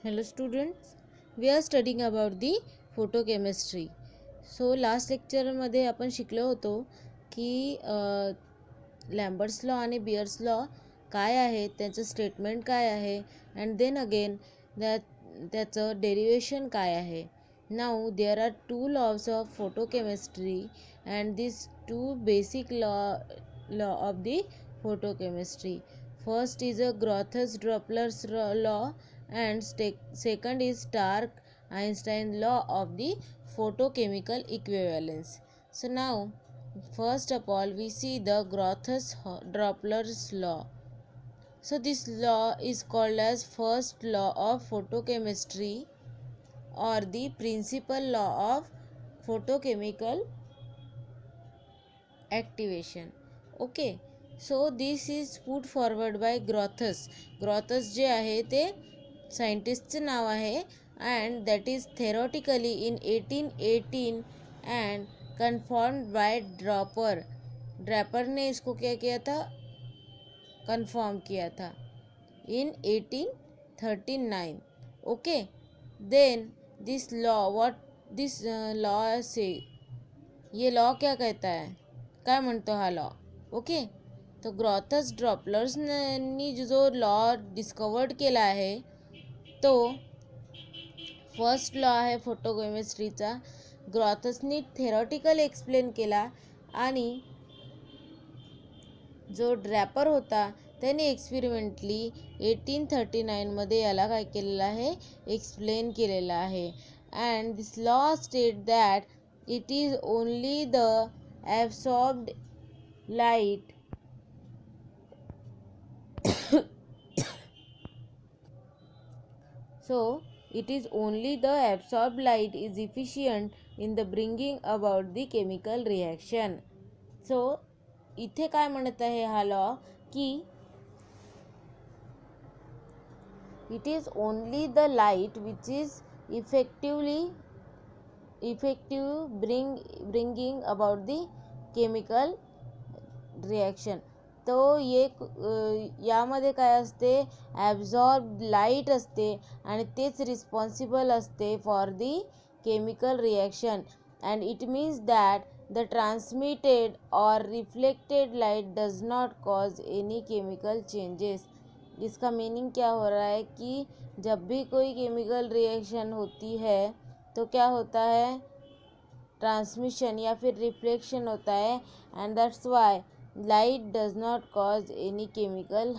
Hello students, we are studying about the photochemistry. So last lecture मध्ये आपण शिकलो होतो की लॅम्बर्ट्स लॉ आणि बियर्स लॉ काय आहे, त्याचं स्टेटमेंट काय आहे, अँड देन अगेन त्याचं डेरिवेशन काय आहे. Now there are two laws of photochemistry and this two basic law of the photochemistry. First is a Grothus-Doppler's law and second is Stark-Einstein law of the photochemical equivalence. So now first of all we see the Grothus-Doppler's law. So this law is called as first law of photochemistry or the principal law of photochemical activation. Okay, so this is put forward by Grothus. Grothus जे आहे ते सायंटिस्टचं नाव आहे and that is theoretically in 1818 and confirmed by Draper. Draper ने इसको क्या किया था, confirm किया था in 1839. Okay, then this law, what this law say, ये लॉ क्या कहता है, काय म्हणतो हा लॉ. ओके, तो ग्रॉथस ड्रॉपलर्सनी जो लॉ डिस्कवर्ड केला आहे तो फर्स्ट लॉ आहे फोटोकेमिस्ट्रीचा. ग्रॉथसनी थेरॉटिकल एक्सप्लेन केला आणि जो ड्रॅपर होता त्याने एक्सपेरिमेंटली 1839मध्ये याला काय केलेलं आहे, एक्सप्लेन केलेलं आहे. And this law state that it is only the absorbed light so it is only the absorbed light is efficient in the bringing about the chemical reaction. So इथे काय म्हणत आहे हा लॉ की it is only the light which is effective bringing about the chemical reaction. तो यामध्ये काय असते, ॲब्झॉर्ब लाईट असते आणि तेच रिस्पॉन्सिबल असते for the chemical reaction. And it means that the transmitted और reflected light does not cause any chemical changes. इसका मीनिंग क्या हो रहा है कि जब भी कोई केमिकल रिएक्शन होती है तो क्या होता है, ट्रांसमिशन या फिर रिफ्लेक्शन होता है. And that's why light does not cause any chemical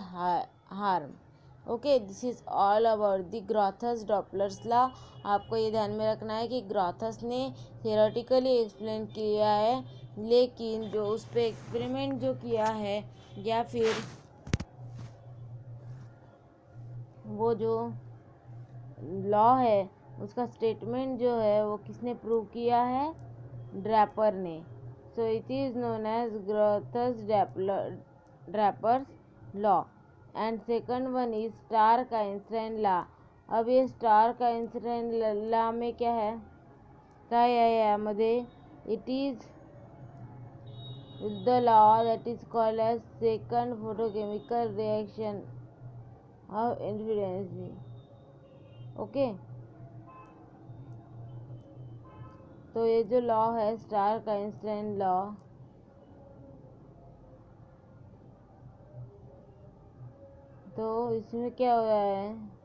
harm. Okay, this is all about the Grotthuss Doppler's law. आपको ये ध्यान में रखना है कि ग्रॉथस ने थियोरेटिकली एक्सप्लेन किया है, लेकिन जो उस पर एक्सपेरिमेंट जो किया है या फिर वो जो लॉ है उसका स्टेटमेंट जो है वो किसने प्रूव किया है, ड्रैपर ने. So it is known as Grothus-Draper's law. And second one is Stark-Einstein law. अब ये Stark-Einstein law में क्या है, काय आहे यामध्ये, it is the law that is called as second photochemical reaction of infinity. Okay, तो ये जो लॉ है स्टार्क-आइंस्टाइन लॉ, तो इसमें क्या हो रहा है,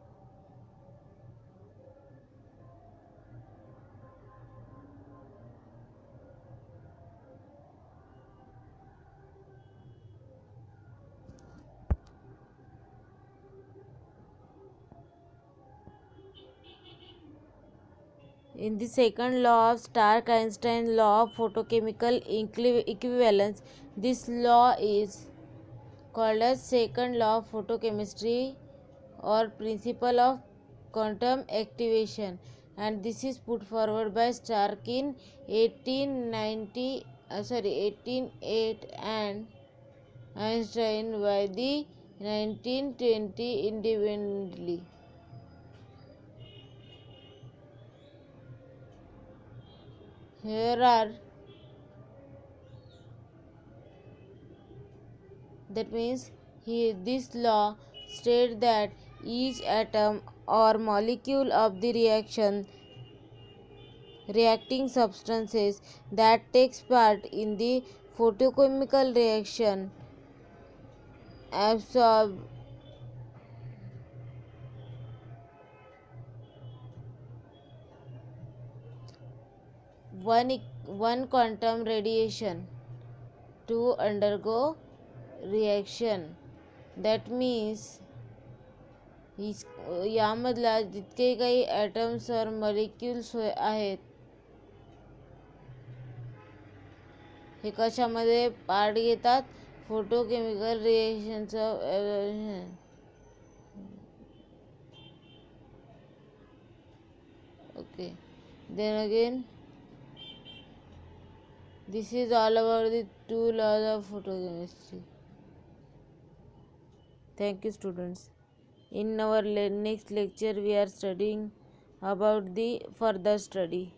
in the second law of Stark-Einstein law of photochemical equivalence, this law is called as second law of photochemistry or principle of quantum activation. And this is put forward by Stark in 1808 and Einstein by the 1920 independently. Here are, that means this law states that each atom or molecule of the reacting substances that takes part in the photochemical reaction absorb one quantum radiation to undergo reaction. That means यामधला जितके काही atoms और molecules आहेत हे कशामध्ये part घेतात, photochemical रिएक्शनचं. Okay, then again this is all about the two laws of photochemistry. Thank you, students. In our next lecture we are studying about the further study.